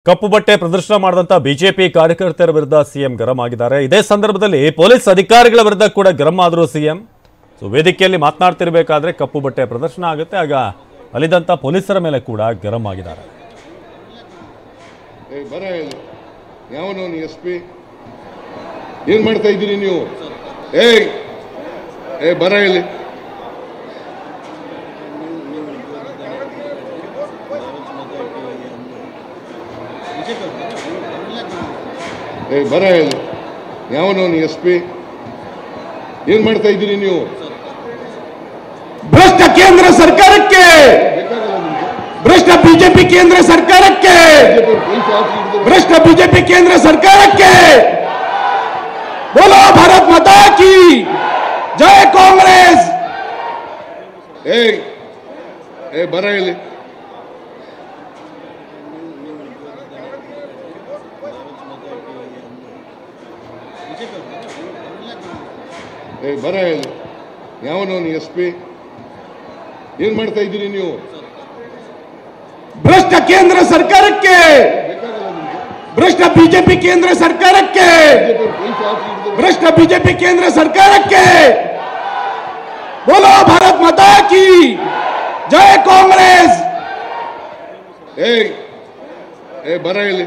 ಕಪ್ಪು ಬಟ್ಟೆ ಪ್ರದರ್ಶನ ಮಾಡಿದಂತ ಬಿಜೆಪಿ ಕಾರ್ಯಕರ್ತರ ವಿರುದ್ಧ ಸಿಎಂ ಗರಂ ಆಗಿದ್ದಾರೆ. ಇದೇ ಸಂದರ್ಭದಲ್ಲಿ ಪೊಲೀಸ್ ಅಧಿಕಾರಿಗಳ ವಿರುದ್ಧ ಕೂಡ ಗರಂ ಆದ್ರು ಸಿಎಂ. ವೇದಿಕೆಯಲ್ಲಿ ಮಾತನಾಡ್ತಿರಬೇಕಾದ್ರೆ ಕಪ್ಪು ಬಟ್ಟೆ ಪ್ರದರ್ಶನ ಆಗುತ್ತೆ, ಆಗ ಅಲ್ಲಿದ್ದಂತ ಪೊಲೀಸರ ಮೇಲೆ ಕೂಡ ಗರಂ ಆಗಿದ್ದಾರೆ. ಯಾವನು ಎಸ್ಪಿ ಏನ್ ಮಾಡ್ತಾ ಇದ್ದೀರಿ ನೀವು? ಬರ ಇಲ್ಲಿ. ಬರ ಇಲ್ಲಿ. ಯಾವನು ಎಸ್ಪಿ ಏನ್ ಮಾಡ್ತಾ ಇದ್ದೀರಿ ನೀವು? ಭ್ರಷ್ಟ ಕೇಂದ್ರ ಸರ್ಕಾರಕ್ಕೆ, ಭ್ರಷ್ಟ ಬಿಜೆಪಿ ಕೇಂದ್ರ ಸರ್ಕಾರಕ್ಕೆ, ಭ್ರಷ್ಟ ಬಿಜೆಪಿ ಕೇಂದ್ರ ಸರ್ಕಾರಕ್ಕೆ ಬೋಲೋ ಭಾರತ್ ಮಾತಾ ಕಿ ಜೈ ಕಾಂಗ್ರೆಸ್. ಬರ ಇಲ್ಲಿ. ಬರ ಇಲ್ಲಿ. ಯಾವನು ಎಸ್ಪಿ ಏನ್ ಮಾಡ್ತಾ ಇದ್ದೀರಿ ನೀವು? ಭ್ರಷ್ಟ ಕೇಂದ್ರ ಸರ್ಕಾರಕ್ಕೆ, ಭ್ರಷ್ಟ ಬಿಜೆಪಿ ಕೇಂದ್ರ ಸರ್ಕಾರಕ್ಕೆ, ಭ್ರಷ್ಟ ಬಿಜೆಪಿ ಕೇಂದ್ರ ಸರ್ಕಾರಕ್ಕೆ ಬೋಲೋ ಭಾರತ್ ಮಾತಾ ಕಿ ಜೈ ಕಾಂಗ್ರೆಸ್. ಬರ ಇಲ್ಲಿ.